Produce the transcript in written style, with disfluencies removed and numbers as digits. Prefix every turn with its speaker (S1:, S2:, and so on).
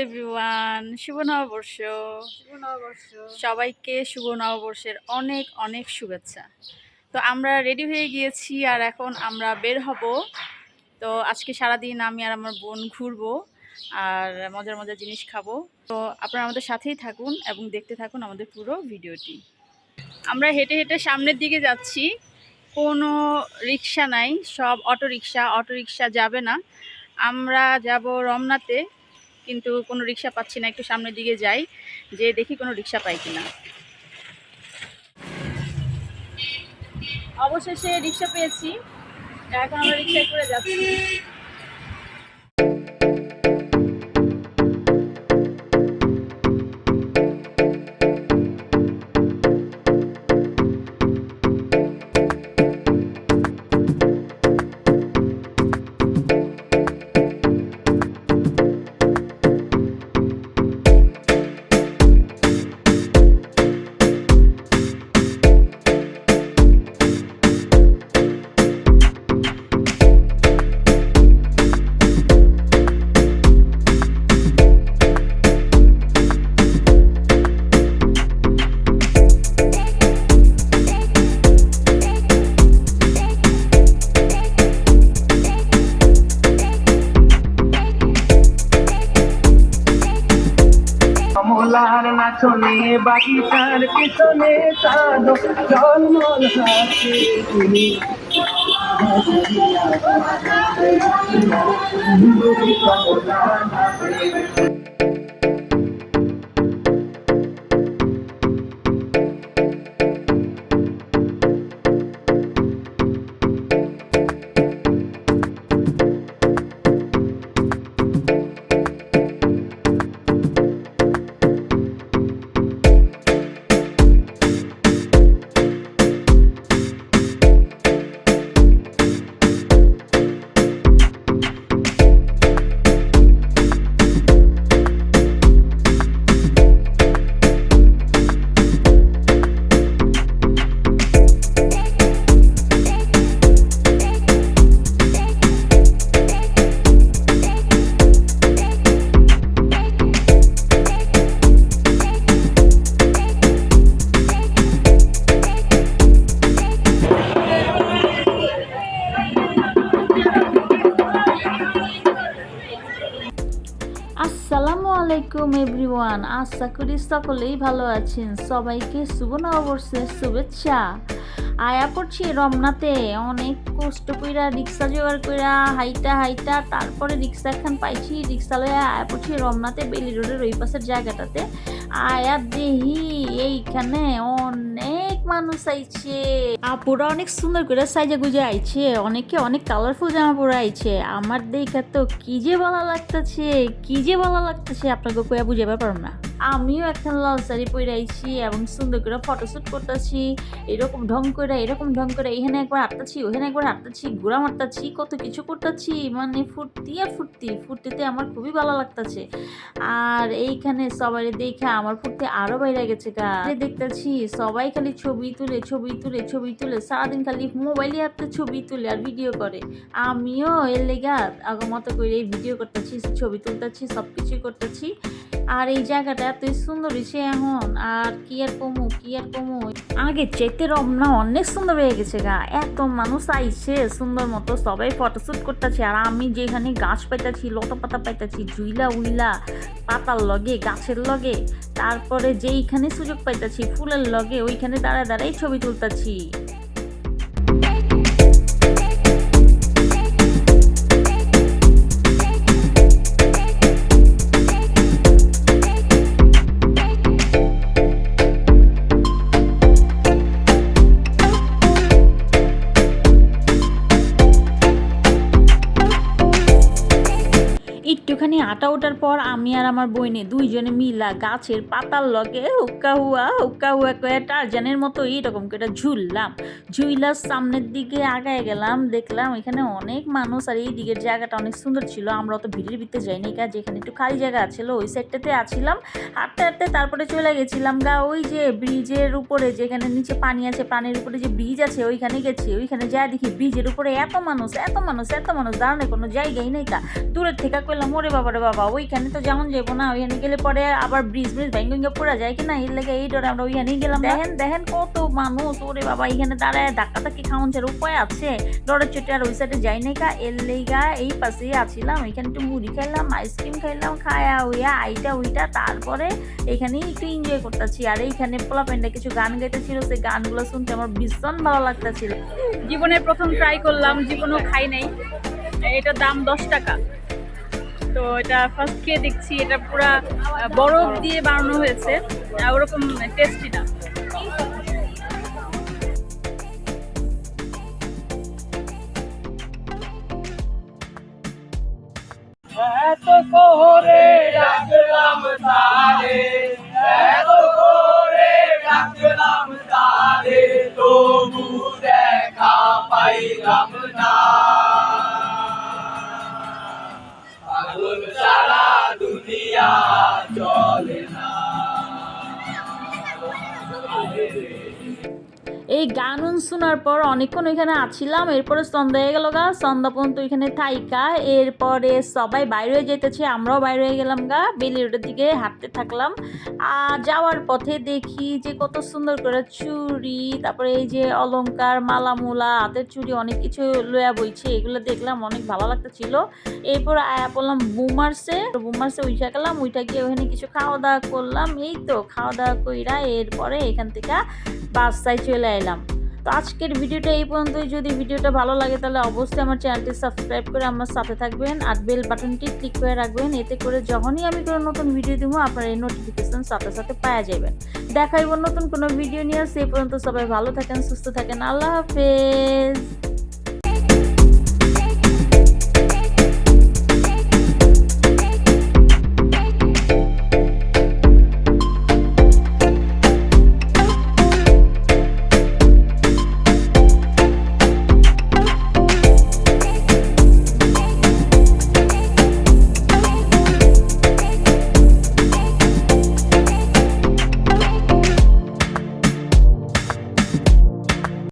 S1: Everyone, শুভ নববর্ষ।
S2: শুভ নববর্ষ।
S1: সবাইকে শুভ নববর্ষের অনেক অনেক শুভেচ্ছা। তো আমরা রেডি হয়ে গিয়েছি আর এখন আমরা বের হব। তো আজকে সারাদিন আমি আর আমার বোন ঘুরবো আর মজার মজার জিনিস খাবো। তো আপনারা আমাদের সাথেই থাকুন এবং দেখতে থাকুন আমাদের পুরো ভিডিওটি। আমরা হেঁটে হেঁটে সামনের দিকে যাচ্ছি। কোনো রিক্সা নাই, সব অটো রিক্সা যাবে না। আমরা যাব রমনাতে, কিন্তু কোনো রিক্সা পাচ্ছি না। একটু সামনের দিকে যাই, যে দেখি কোনো রিক্সা পাই কিনা। অবশেষে রিক্সা পেয়েছি, এখন আমরা রিক্সায় করে যাচ্ছি।
S3: কমলার নাচনে বাগিচার পিছনে চাঁদো জন্মল হাসি তুমি কমলা নাচে।
S2: আসসালামু আলাইকুম এভরিওয়ান, আশা করি সকলেই ভালো আছেন। সবাইকে শুভ নববর্ষের শুভেচ্ছা। আয়া পড়ছি রমনাতে, অনেক কষ্ট কইরা রিক্সা জোগাড় কইরা হাইটা তারপরে রিক্সা এখন পাইছি। রিক্সা লয়ে আয়া পড়ছি রমনাতে, বেলি রোডের ওই পাশের জায়গাটাতে। আয়া দেহি এইখানে অনেক মানুষ আইছে, আপুরা অনেক সুন্দর করে সাইজা গুজে আইছে, অনেকে অনেক কালারফুল জামা পরে আইছে। আমার দেখা তো কি যে ভালো লাগতেছে আপনাকে কইয়া বুঝাইতে পারব না। আমিও এখন লাল শাড়ি পরে আইছি এবং সুন্দর করে ফটোশুট করতেছি। এরকম ঢং করে এখানে একবার আটতাছি, ওখানে একবার আটতাছি, ঘুরা মারতাছি, কত কিছু করতেছি। মানে ফুর্তিতে আমার খুবই ভালো লাগতেছে। আর এইখানে সবাই দেখে আমার ফুর্তি আরো বাইরে গেছে গা। দেখতেছি সবাই খালি ছবি তুলে সারাদিন খালি মোবাইলে হাতে ছবি তুলে আর ভিডিও করে। আমিও এর লেগা আগের মতো করে ভিডিও করতেছি, ছবি তুলতেছি, সবকিছু করতেছি। আর এই জায়গাটা এতই সুন্দর হয়েছে এখন, আর কি আর কমু আগের চাইতে রমনা অনেক সুন্দর হয়ে গেছে গা। এত মানুষ আইছে সুন্দর মতো, সবাই ফটোশুট করতেছে। আর আমি যেখানে গাছ পাইতাছি, লতা পাতা পাইতাছি, ঝুইলা উইলা পাতার লগে, গাছের লগে, তারপরে যেইখানে সুযোগ পাইতাছি ফুলের লগে, ওইখানে দাঁড়াই ছবি তুলতাছি। একটুখানি আটা ওঠার পর আমি আর আমার বইনে দুইজনে মিলা গাছের পাতার লগে হুক্কা হুয়া করে টারজানের মতো এইরকম করে ঝুইলা সামনের দিকে আগায় গেলাম। দেখলাম এখানে অনেক মানুষ, আর এই দিকের জায়গাটা অনেক সুন্দর ছিল। আমরা অত ভিড়ের ভিতরে যাইনি গা, যেখানে একটু খালি জায়গা ছিল ওই সাইডটাতে আছিলাম। হাঁটতে তারপরে চলে গেছিলাম গা ওই যে ব্রিজের উপরে, যেখানে নিচে পানি আছে, পানির উপরে যে ব্রিজ আছে ওইখানে গেছি। ওইখানে দেখি ব্রিজের উপরে এত মানুষ দাঁড়ানোর কোনো জায়গাই নেই কা। দূরের থেকে কইলাম ওরে বাবা বাবা রে বাবা, ওইখানে তো যেমন যাবো না, ওইখানে গেলে পরে আবার ব্রিজ ভেঙে পড়া যায় কিনা, এর লেগে এই ডরে আমরা ওইখানেই গেলাম। দেখেন কত মানুষ, ওরে বাবা এখানে দাঁড়ায় ধাক্কা ধাক্কি খাওয়ান ছাড়া উপায় আছে? ডরের চোটে আর ওই সাইডে যাই নাই কা, এর লেগা এই পাশেই আছিলাম। এখানে একটু মুড়ি খাইলাম, আইসক্রিম খাইলাম, খায়া উইয়া আইটা উইটা তারপরে এখানেই একটু এনজয় করতেছি। আর এইখানে পোলাপেনটা কিছু গান গাইতেছিল, সেই গানগুলো শুনতে আমার ভীষণ ভালো লাগতেছিল।
S1: জীবনে প্রথম ট্রাই করলাম, জীবনেও খাই নাই। এটার দাম 10 টাকা। তো এটা ফার্স্ট খেয়ে দেখছি, এটা পুরা বরফ দিয়ে বানানো হয়েছে, ওরকম টেস্টি না।
S3: এত করে ডাকলাম তারে, এত করে ডাকলাম তারে, তবু দেখা পাইলাম না। পাগল সারা দুনিয়া চলে না।
S2: এই গান শোনার পর অনেকক্ষণ ওইখানে আছিলাম। এরপরে সন্ধ্যা হয়ে গেল গা, সন্ধ্যা পর্যন্ত ওইখানে থাইকা এরপরে সবাই বাইরে হয়ে যেতেছে, আমরাও বাইরে হয়ে গেলাম গা, বেলি রোডের দিকে হাঁটতে থাকলাম। আর যাওয়ার পথে দেখি যে কত সুন্দর করে চুড়ি, তারপরে এই যে অলংকার, মালা মুলা, হাতের চুড়ি, অনেক কিছু লয়া বইছে, এগুলো দেখলাম অনেক ভালো লাগতেছিল। এরপর আয়া পড়লাম বুমার্সে উঠা গেলাম, উঠা গিয়ে ওখানে কিছু খাওয়া দাওয়া করলাম। এই তো খাওয়া দাওয়া কইরা এরপরে এখান থেকে বাসায় চলে এলাম। তো আজকের ভিডিওটা এই পর্যন্তই। যদি ভিডিওটা ভালো লাগে তাহলে অবশ্যই আমার চ্যানেলটি সাবস্ক্রাইব করে আমার সাথে থাকবেন আর বেল বাটনটি ক্লিক করে রাখবেন, এতে করে যখনই আমি কোনো নতুন ভিডিও দিব আপনার এই নোটিফিকেশন সাথে সাথে পাওয়া যাবেন। দেখাইব নতুন কোনো ভিডিও নিয়ে। সেই পর্যন্ত সবাই ভালো থাকেন, সুস্থ থাকেন, আল্লাহ হাফেজ।